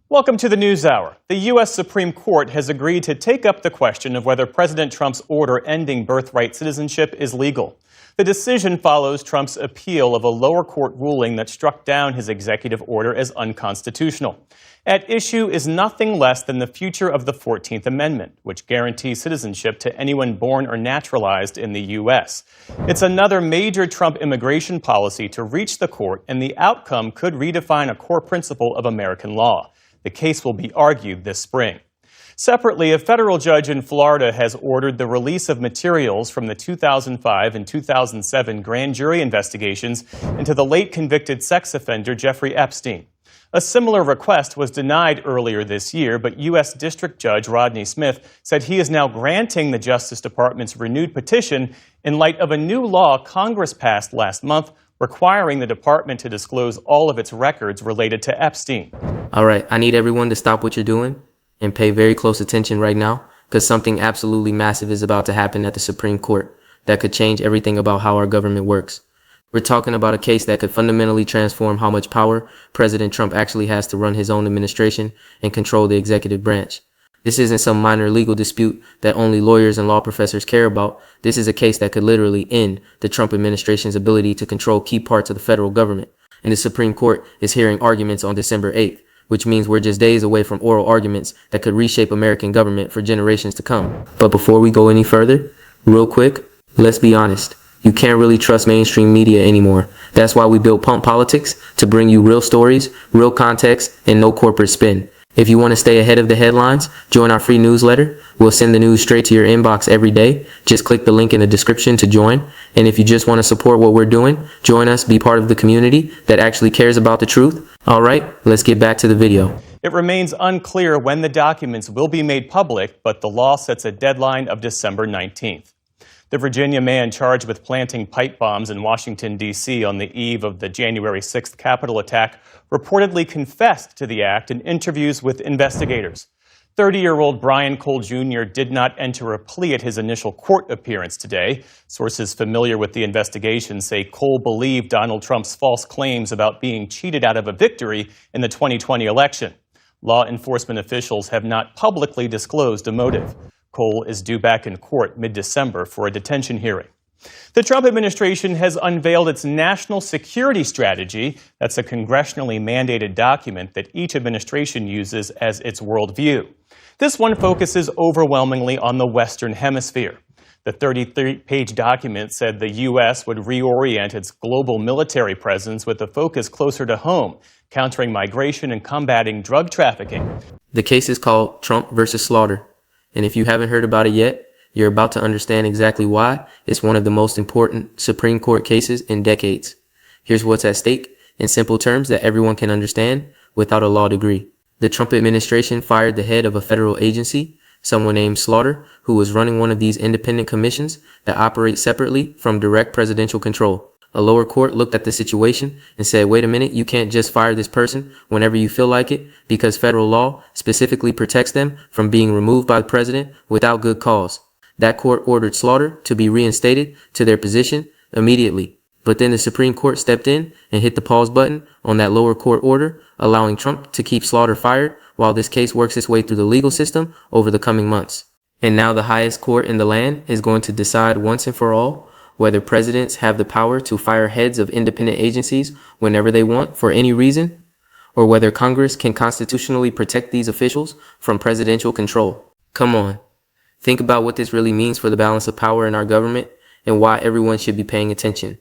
Welcome to the NewsHour. The U.S. Supreme Court has agreed to take up the question of whether President Trump's order ending birthright citizenship is legal. The decision follows Trump's appeal of a lower court ruling that struck down his executive order as unconstitutional. At issue is nothing less than the future of the 14th Amendment, which guarantees citizenship to anyone born or naturalized in the U.S. It's another major Trump immigration policy to reach the court, and the outcome could redefine a core principle of American law. The case will be argued this spring. Separately, a federal judge in Florida has ordered the release of materials from the 2005 and 2007 grand jury investigations into the late convicted sex offender Jeffrey Epstein. A similar request was denied earlier this year, but U.S. District Judge Rodney Smith said he is now granting the Justice Department's renewed petition in light of a new law Congress passed last month requiring the department to disclose all of its records related to Epstein. All right, I need everyone to stop what you're doing and pay very close attention right now, because something absolutely massive is about to happen at the Supreme Court that could change everything about how our government works. We're talking about a case that could fundamentally transform how much power President Trump actually has to run his own administration and control the executive branch. This isn't some minor legal dispute that only lawyers and law professors care about. This is a case that could literally end the Trump administration's ability to control key parts of the federal government. And the Supreme Court is hearing arguments on December 8th, which means we're just days away from oral arguments that could reshape American government for generations to come. But before we go any further, real quick, let's be honest. You can't really trust mainstream media anymore. That's why we built Pump Politics, to bring you real stories, real context, and no corporate spin. If you want to stay ahead of the headlines, join our free newsletter. We'll send the news straight to your inbox every day. Just click the link in the description to join. And if you just want to support what we're doing, join us, be part of the community that actually cares about the truth. All right, let's get back to the video. It remains unclear when the documents will be made public, but the law sets a deadline of December 19th. The Virginia man charged with planting pipe bombs in Washington, D.C. on the eve of the January 6th Capitol attack reportedly confessed to the act in interviews with investigators. 30-year-old Brian Cole Jr. did not enter a plea at his initial court appearance today. Sources familiar with the investigation say Cole believed Donald Trump's false claims about being cheated out of a victory in the 2020 election. Law enforcement officials have not publicly disclosed a motive. Cole is due back in court mid-December for a detention hearing. The Trump administration has unveiled its national security strategy. That's a congressionally mandated document that each administration uses as its worldview. This one focuses overwhelmingly on the Western Hemisphere. The 33-page document said the U.S. would reorient its global military presence with a focus closer to home, countering migration and combating drug trafficking. The case is called Trump versus Slaughter. And if you haven't heard about it yet, you're about to understand exactly why it's one of the most important Supreme Court cases in decades. Here's what's at stake in simple terms that everyone can understand without a law degree. The Trump administration fired the head of a federal agency, someone named Slaughter, who was running one of these independent commissions that operate separately from direct presidential control. A lower court looked at the situation and said, wait a minute, you can't just fire this person whenever you feel like it, because federal law specifically protects them from being removed by the president without good cause. That court ordered Slaughter to be reinstated to their position immediately. But then the Supreme Court stepped in and hit the pause button on that lower court order, allowing Trump to keep Slaughter fired while this case works its way through the legal system over the coming months. And now the highest court in the land is going to decide once and for all whether presidents have the power to fire heads of independent agencies whenever they want for any reason, or whether Congress can constitutionally protect these officials from presidential control. Come on. Think about what this really means for the balance of power in our government and why everyone should be paying attention.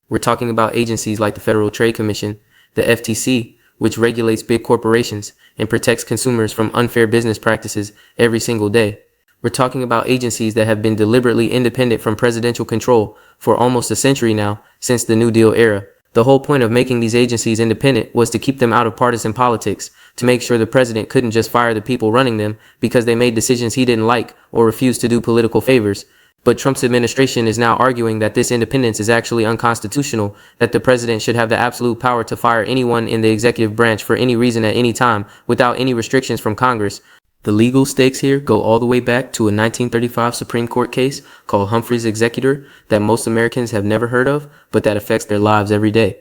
We're talking about agencies like the Federal Trade Commission, the FTC, which regulates big corporations and protects consumers from unfair business practices every single day. We're talking about agencies that have been deliberately independent from presidential control for almost a century now, since the New Deal era. The whole point of making these agencies independent was to keep them out of partisan politics, to make sure the president couldn't just fire the people running them because they made decisions he didn't like or refused to do political favors. But Trump's administration is now arguing that this independence is actually unconstitutional, that the president should have the absolute power to fire anyone in the executive branch for any reason at any time without any restrictions from Congress. The legal stakes here go all the way back to a 1935 Supreme Court case called Humphrey's Executor that most Americans have never heard of, but that affects their lives every day.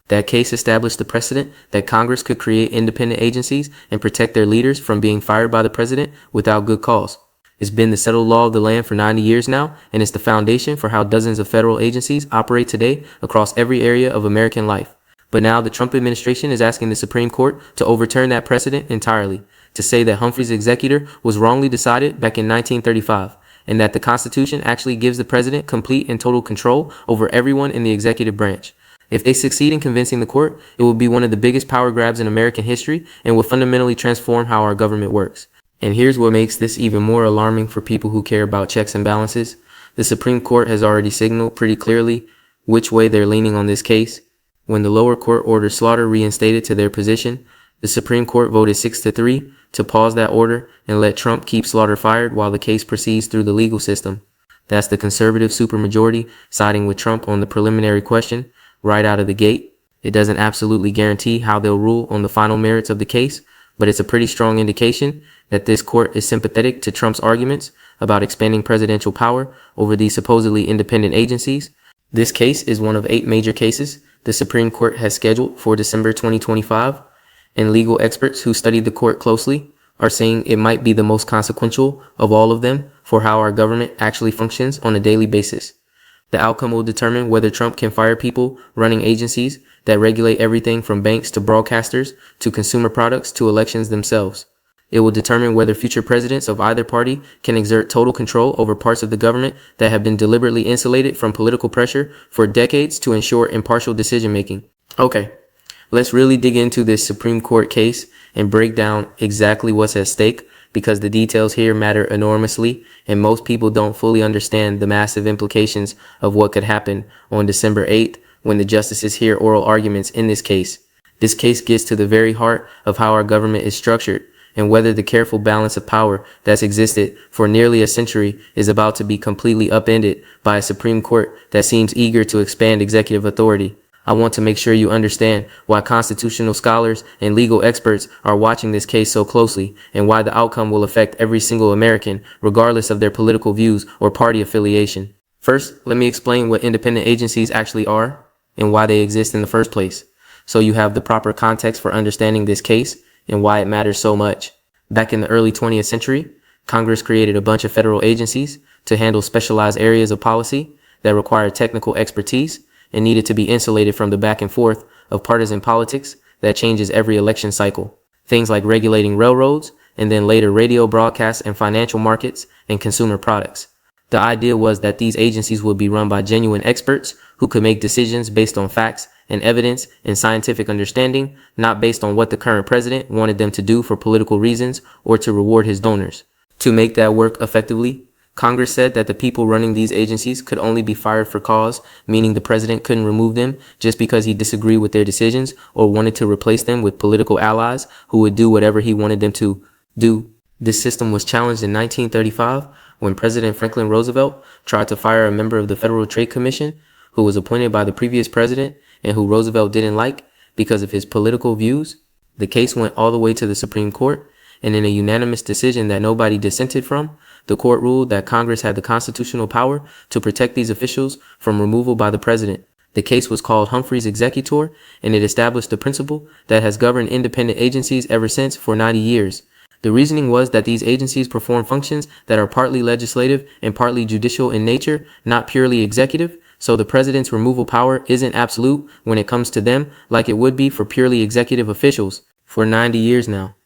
That case established the precedent that Congress could create independent agencies and protect their leaders from being fired by the president without good cause. It's been the settled law of the land for 90 years now, and it's the foundation for how dozens of federal agencies operate today across every area of American life. But now the Trump administration is asking the Supreme Court to overturn that precedent entirely, to say that Humphrey's executor was wrongly decided back in 1935, and that the Constitution actually gives the president complete and total control over everyone in the executive branch. If they succeed in convincing the court, it will be one of the biggest power grabs in American history and will fundamentally transform how our government works. And here's what makes this even more alarming for people who care about checks and balances. The Supreme Court has already signaled pretty clearly which way they're leaning on this case. When the lower court ordered Slaughter reinstated to their position, the Supreme Court voted 6-3 to pause that order and let Trump keep Slaughter fired while the case proceeds through the legal system. That's the conservative supermajority siding with Trump on the preliminary question right out of the gate. It doesn't absolutely guarantee how they'll rule on the final merits of the case, but it's a pretty strong indication that this court is sympathetic to Trump's arguments about expanding presidential power over these supposedly independent agencies. This case is one of 8 major cases the Supreme Court has scheduled for December 2025, and legal experts who studied the court closely are saying it might be the most consequential of all of them for how our government actually functions on a daily basis. The outcome will determine whether Trump can fire people running agencies that regulate everything from banks to broadcasters to consumer products to elections themselves. It will determine whether future presidents of either party can exert total control over parts of the government that have been deliberately insulated from political pressure for decades to ensure impartial decision making. Okay, let's really dig into this Supreme Court case and break down exactly what's at stake, because the details here matter enormously and most people don't fully understand the massive implications of what could happen on December 8th when the justices hear oral arguments in this case. This case gets to the very heart of how our government is structured and whether the careful balance of power that's existed for nearly a century is about to be completely upended by a Supreme Court that seems eager to expand executive authority. I want to make sure you understand why constitutional scholars and legal experts are watching this case so closely and why the outcome will affect every single American, regardless of their political views or party affiliation. First, let me explain what independent agencies actually are and why they exist in the first place, so you have the proper context for understanding this case and why it matters so much. Back in the early 20th century, Congress created a bunch of federal agencies to handle specialized areas of policy that required technical expertise and needed to be insulated from the back and forth of partisan politics that changes every election cycle. Things like regulating railroads and then later radio broadcasts and financial markets and consumer products. The idea was that these agencies would be run by genuine experts who could make decisions based on facts and evidence and scientific understanding, not based on what the current president wanted them to do for political reasons or to reward his donors. To make that work effectively, Congress said that the people running these agencies could only be fired for cause, meaning the president couldn't remove them just because he disagreed with their decisions or wanted to replace them with political allies who would do whatever he wanted them to do. This system was challenged in 1935 when President Franklin Roosevelt tried to fire a member of the Federal Trade Commission who was appointed by the previous president and who Roosevelt didn't like because of his political views. The case went all the way to the Supreme Court, and in a unanimous decision that nobody dissented from, the court ruled that Congress had the constitutional power to protect these officials from removal by the president. The case was called Humphrey's Executor, and it established the principle that has governed independent agencies ever since for 90 years. The reasoning was that these agencies perform functions that are partly legislative and partly judicial in nature, not purely executive, so the president's removal power isn't absolute when it comes to them like it would be for purely executive officials. For 90 years now,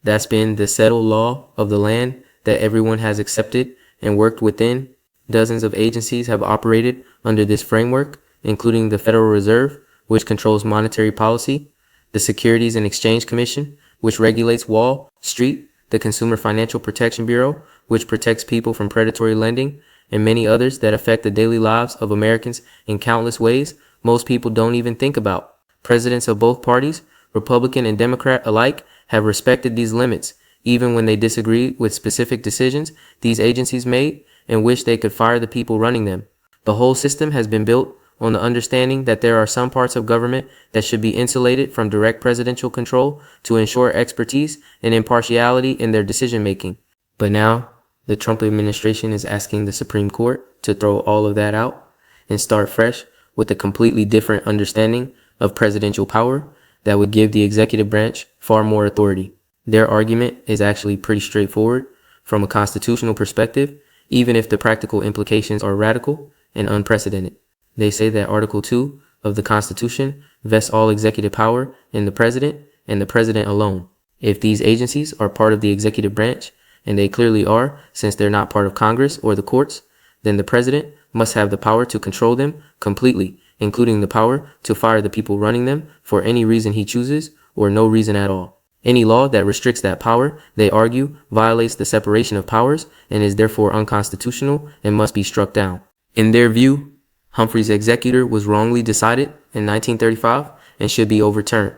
that's been the settled law of the land that everyone has accepted and worked within. Dozens of agencies have operated under this framework, including the Federal Reserve, which controls monetary policy, the Securities and Exchange Commission, which regulates Wall Street, the Consumer Financial Protection Bureau, which protects people from predatory lending, and many others that affect the daily lives of Americans in countless ways most people don't even think about. Presidents of both parties, Republican and Democrat alike, have respected these limits, even when they disagree with specific decisions these agencies made and wish they could fire the people running them. The whole system has been built on the understanding that there are some parts of government that should be insulated from direct presidential control to ensure expertise and impartiality in their decision making. But now, the Trump administration is asking the Supreme Court to throw all of that out and start fresh with a completely different understanding of presidential power that would give the executive branch far more authority. Their argument is actually pretty straightforward from a constitutional perspective, even if the practical implications are radical and unprecedented. They say that Article 2 of the Constitution vests all executive power in the president and the president alone. If these agencies are part of the executive branch, and they clearly are since they're not part of Congress or the courts, then the president must have the power to control them completely, including the power to fire the people running them for any reason he chooses or no reason at all. Any law that restricts that power, they argue, violates the separation of powers and is therefore unconstitutional and must be struck down. In their view, Humphrey's executor was wrongly decided in 1935 and should be overturned.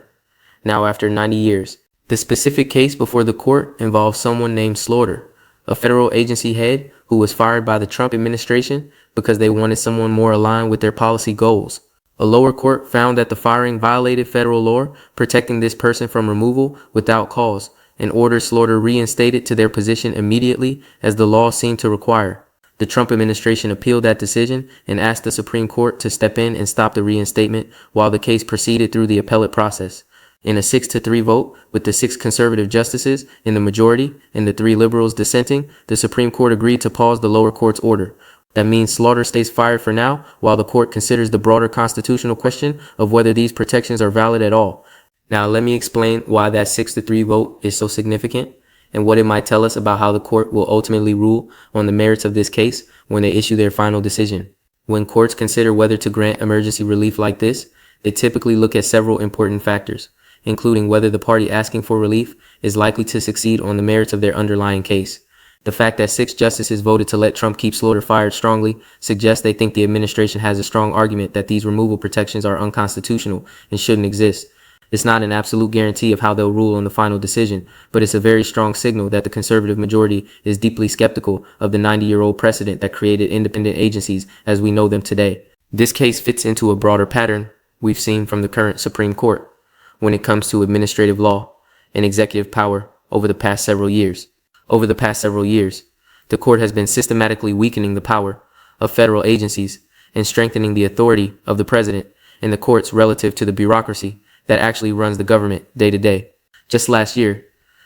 Now, after 90 years, the specific case before the court involves someone named Slaughter, a federal agency head who was fired by the Trump administration because they wanted someone more aligned with their policy goals. A lower court found that the firing violated federal law protecting this person from removal without cause and ordered Slaughter reinstated to their position immediately as the law seemed to require. The Trump administration appealed that decision and asked the Supreme Court to step in and stop the reinstatement while the case proceeded through the appellate process. In a 6-3 vote, with the 6 conservative justices in the majority and the 3 liberals dissenting, the Supreme Court agreed to pause the lower court's order. That means Slaughter stays fired for now, while the court considers the broader constitutional question of whether these protections are valid at all. Now, let me explain why that 6-3 vote is so significant and what it might tell us about how the court will ultimately rule on the merits of this case when they issue their final decision. When courts consider whether to grant emergency relief like this, they typically look at several important factors, including whether the party asking for relief is likely to succeed on the merits of their underlying case. The fact that 6 justices voted to let Trump keep Slaughter fired strongly suggests they think the administration has a strong argument that these removal protections are unconstitutional and shouldn't exist. It's not an absolute guarantee of how they'll rule on the final decision, but it's a very strong signal that the conservative majority is deeply skeptical of the 90-year-old precedent that created independent agencies as we know them today. This case fits into a broader pattern we've seen from the current Supreme Court when it comes to administrative law and executive power over the past several years. Over the past several years, the court has been systematically weakening the power of federal agencies and strengthening the authority of the president and the courts relative to the bureaucracy that actually runs the government day to day. Just last year,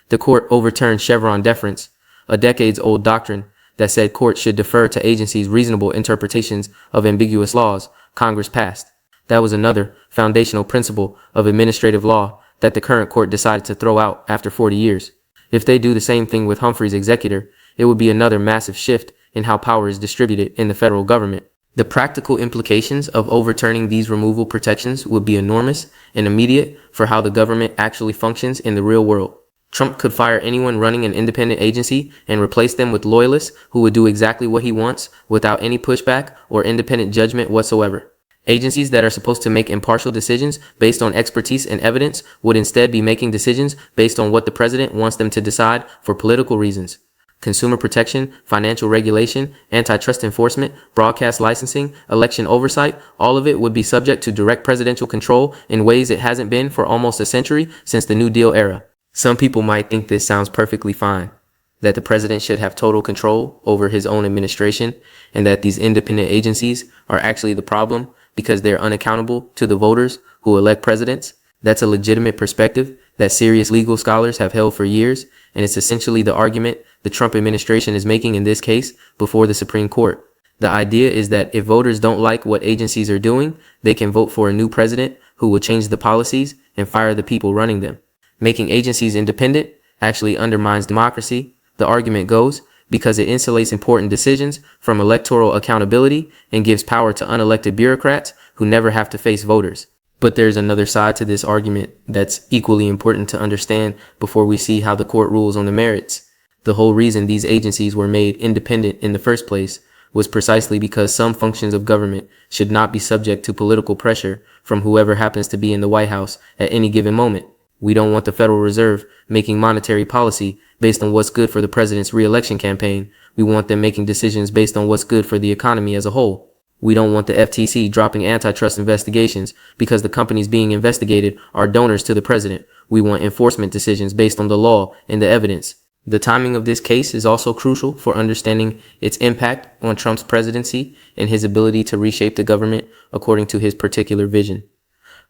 the court overturned Chevron deference, a decades-old doctrine that said courts should defer to agencies' reasonable interpretations of ambiguous laws Congress passed. That was another foundational principle of administrative law that the current court decided to throw out after 40 years. If they do the same thing with Humphrey's executor, it would be another massive shift in how power is distributed in the federal government. The practical implications of overturning these removal protections would be enormous and immediate for how the government actually functions in the real world. Trump could fire anyone running an independent agency and replace them with loyalists who would do exactly what he wants without any pushback or independent judgment whatsoever. Agencies that are supposed to make impartial decisions based on expertise and evidence would instead be making decisions based on what the president wants them to decide for political reasons. Consumer protection, financial regulation, antitrust enforcement, broadcast licensing, election oversight, all of it would be subject to direct presidential control in ways it hasn't been for almost a century since the New Deal era. Some people might think this sounds perfectly fine, that the president should have total control over his own administration, and that these independent agencies are actually the problem because they're unaccountable to the voters who elect presidents. That's a legitimate perspective that serious legal scholars have held for years, and it's essentially the argument the Trump administration is making in this case before the Supreme Court. The idea is that if voters don't like what agencies are doing, they can vote for a new president who will change the policies and fire the people running them. Making agencies independent actually undermines democracy, the argument goes, because it insulates important decisions from electoral accountability and gives power to unelected bureaucrats who never have to face voters. But there's another side to this argument that's equally important to understand before we see how the court rules on the merits. The whole reason these agencies were made independent in the first place was precisely because some functions of government should not be subject to political pressure from whoever happens to be in the White House at any given moment. We don't want the Federal Reserve making monetary policy based on what's good for the president's re-election campaign. We want them making decisions based on what's good for the economy as a whole. We don't want the FTC dropping antitrust investigations because the companies being investigated are donors to the president. We want enforcement decisions based on the law and the evidence. The timing of this case is also crucial for understanding its impact on Trump's presidency and his ability to reshape the government according to his particular vision.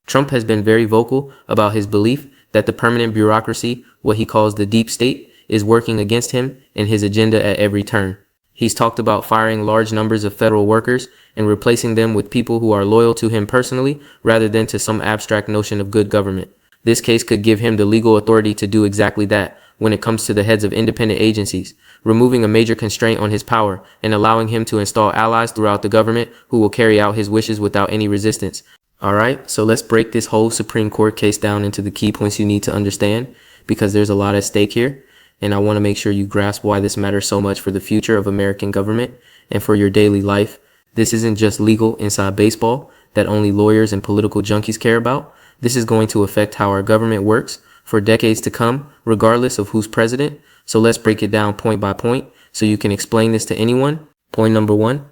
Trump has been very vocal about his belief that the permanent bureaucracy, what he calls the deep state, is working against him and his agenda at every turn. He's talked about firing large numbers of federal workers and replacing them with people who are loyal to him personally rather than to some abstract notion of good government. This case could give him the legal authority to do exactly that when it comes to the heads of independent agencies, removing a major constraint on his power and allowing him to install allies throughout the government who will carry out his wishes without any resistance. Alright, so let's break this whole Supreme Court case down into the key points you need to understand, because there's a lot at stake here, and I want to make sure you grasp why this matters so much for the future of American government and for your daily life. This isn't just legal inside baseball that only lawyers and political junkies care about. This is going to affect how our government works for decades to come, regardless of who's president. So let's break it down point by point so you can explain this to anyone. Point number 1.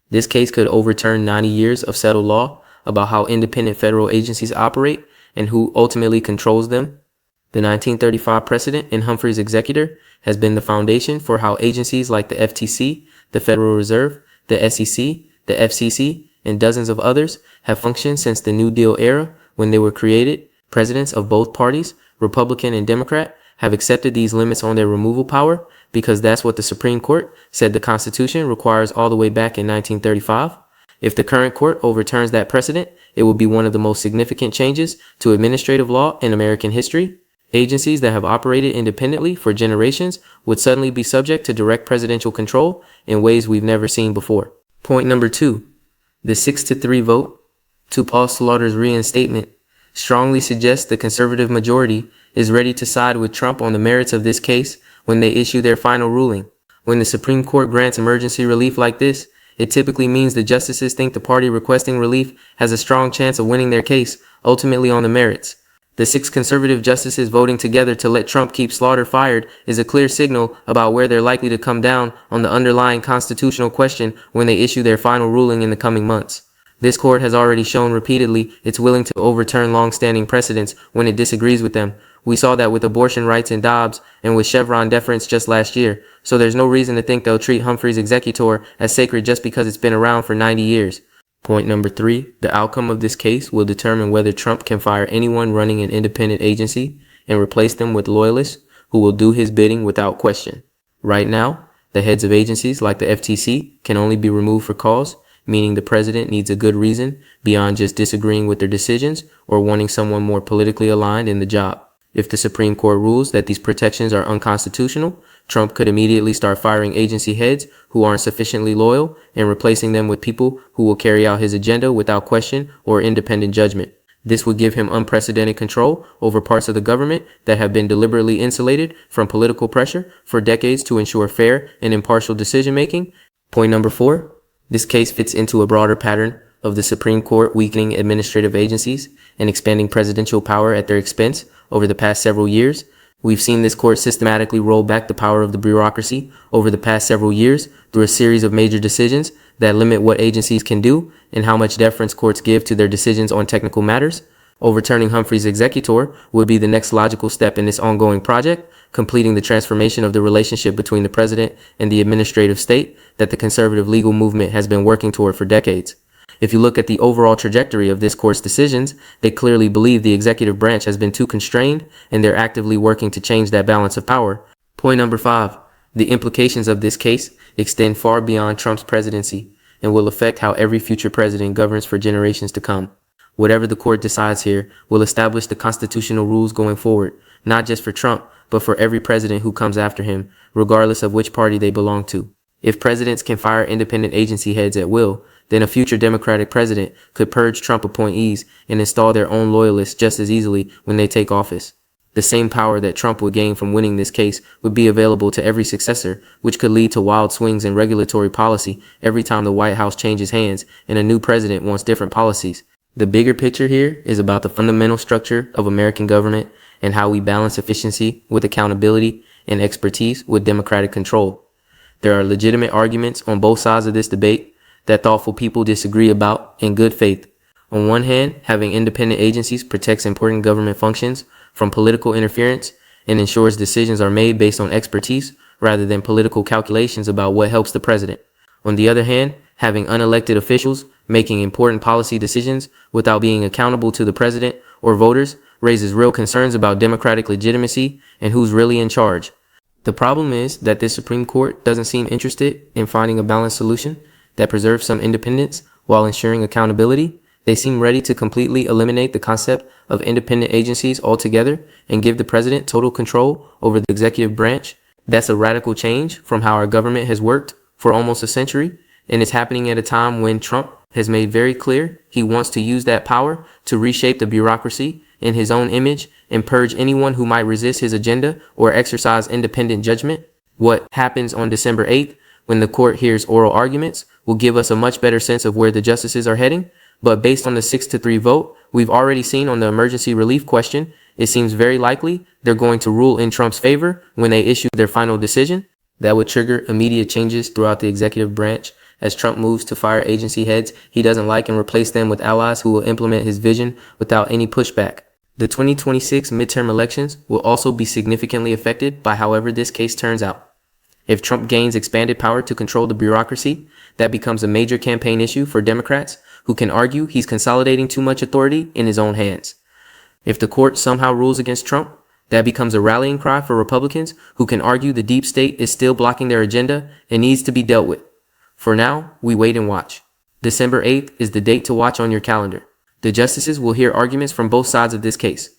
This case could overturn 90 years of settled law about how independent federal agencies operate and who ultimately controls them. The 1935 precedent in Humphrey's Executor has been the foundation for how agencies like the FTC, the Federal Reserve, the SEC, the FCC, and dozens of others have functioned since the New Deal era when they were created. Presidents of both parties, Republican and Democrat, have accepted these limits on their removal power because that's what the Supreme Court said the Constitution requires all the way back in 1935. If the current court overturns that precedent, it will be one of the most significant changes to administrative law in American history. Agencies that have operated independently for generations would suddenly be subject to direct presidential control in ways we've never seen before. Point number 2. The 6-3 vote to Paul Slaughter's reinstatement strongly suggests the conservative majority is ready to side with Trump on the merits of this case when they issue their final ruling. When the Supreme Court grants emergency relief like this, it typically means the justices think the party requesting relief has a strong chance of winning their case, ultimately on the merits. The 6 conservative justices voting together to let Trump keep Slaughter fired is a clear signal about where they're likely to come down on the underlying constitutional question when they issue their final ruling in the coming months. This court has already shown repeatedly it's willing to overturn long-standing precedents when it disagrees with them. We saw that with abortion rights in Dobbs and with Chevron deference just last year, so there's no reason to think they'll treat Humphrey's Executor as sacred just because it's been around for 90 years. Point number 3, the outcome of this case will determine whether Trump can fire anyone running an independent agency and replace them with loyalists who will do his bidding without question. Right now, the heads of agencies like the FTC can only be removed for cause, meaning the president needs a good reason beyond just disagreeing with their decisions or wanting someone more politically aligned in the job. If the Supreme Court rules that these protections are unconstitutional, Trump could immediately start firing agency heads who aren't sufficiently loyal and replacing them with people who will carry out his agenda without question or independent judgment. This would give him unprecedented control over parts of the government that have been deliberately insulated from political pressure for decades to ensure fair and impartial decision-making. Point number 4, this case fits into a broader pattern of the Supreme Court weakening administrative agencies and expanding presidential power at their expense over the past several years. We've seen this court systematically roll back the power of the bureaucracy over the past several years through a series of major decisions that limit what agencies can do and how much deference courts give to their decisions on technical matters. Overturning Humphrey's Executor would be the next logical step in this ongoing project, completing the transformation of the relationship between the president and the administrative state that the conservative legal movement has been working toward for decades. If you look at the overall trajectory of this court's decisions, they clearly believe the executive branch has been too constrained and they're actively working to change that balance of power. Point number 5. The implications of this case extend far beyond Trump's presidency and will affect how every future president governs for generations to come. Whatever the court decides here will establish the constitutional rules going forward, not just for Trump, but for every president who comes after him, regardless of which party they belong to. If presidents can fire independent agency heads at will, then a future Democratic president could purge Trump appointees and install their own loyalists just as easily when they take office. The same power that Trump would gain from winning this case would be available to every successor, which could lead to wild swings in regulatory policy every time the White House changes hands and a new president wants different policies. The bigger picture here is about the fundamental structure of American government and how we balance efficiency with accountability and expertise with democratic control. There are legitimate arguments on both sides of this debate that thoughtful people disagree about in good faith. On one hand, having independent agencies protects important government functions from political interference and ensures decisions are made based on expertise rather than political calculations about what helps the president. On the other hand, having unelected officials Making important policy decisions without being accountable to the president or voters raises real concerns about democratic legitimacy and who's really in charge. The problem is that this Supreme Court doesn't seem interested in finding a balanced solution that preserves some independence while ensuring accountability. They seem ready to completely eliminate the concept of independent agencies altogether and give the president total control over the executive branch. That's a radical change from how our government has worked for almost a century, and it's happening at a time when Trump has made very clear he wants to use that power to reshape the bureaucracy in his own image and purge anyone who might resist his agenda or exercise independent judgment. What happens on December 8th when the court hears oral arguments will give us a much better sense of where the justices are heading. But based on the 6-3 vote we've already seen on the emergency relief question, it seems very likely they're going to rule in Trump's favor when they issue their final decision. That would trigger immediate changes throughout the executive branch as Trump moves to fire agency heads he doesn't like and replace them with allies who will implement his vision without any pushback. The 2026 midterm elections will also be significantly affected by however this case turns out. If Trump gains expanded power to control the bureaucracy, that becomes a major campaign issue for Democrats who can argue he's consolidating too much authority in his own hands. If the court somehow rules against Trump, that becomes a rallying cry for Republicans who can argue the deep state is still blocking their agenda and needs to be dealt with. For now, we wait and watch. December 8th is the date to watch on your calendar. The justices will hear arguments from both sides of this case.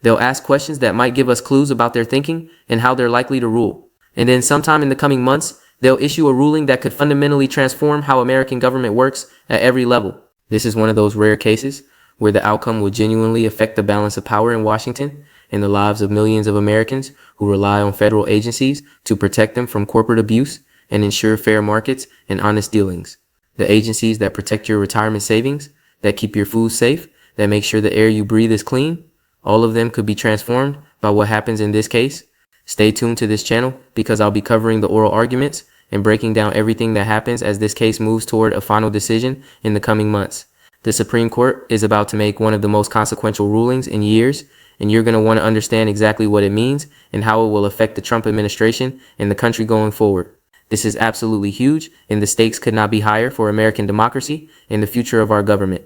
They'll ask questions that might give us clues about their thinking and how they're likely to rule. And then sometime in the coming months, they'll issue a ruling that could fundamentally transform how American government works at every level. This is one of those rare cases where the outcome will genuinely affect the balance of power in Washington and the lives of millions of Americans who rely on federal agencies to protect them from corporate abuse and ensure fair markets and honest dealings. The agencies that protect your retirement savings, that keep your food safe, that make sure the air you breathe is clean, all of them could be transformed by what happens in this case. Stay tuned to this channel because I'll be covering the oral arguments and breaking down everything that happens as this case moves toward a final decision in the coming months. The Supreme Court is about to make one of the most consequential rulings in years, and you're going to want to understand exactly what it means and how it will affect the Trump administration and the country going forward. This is absolutely huge, and the stakes could not be higher for American democracy and the future of our government.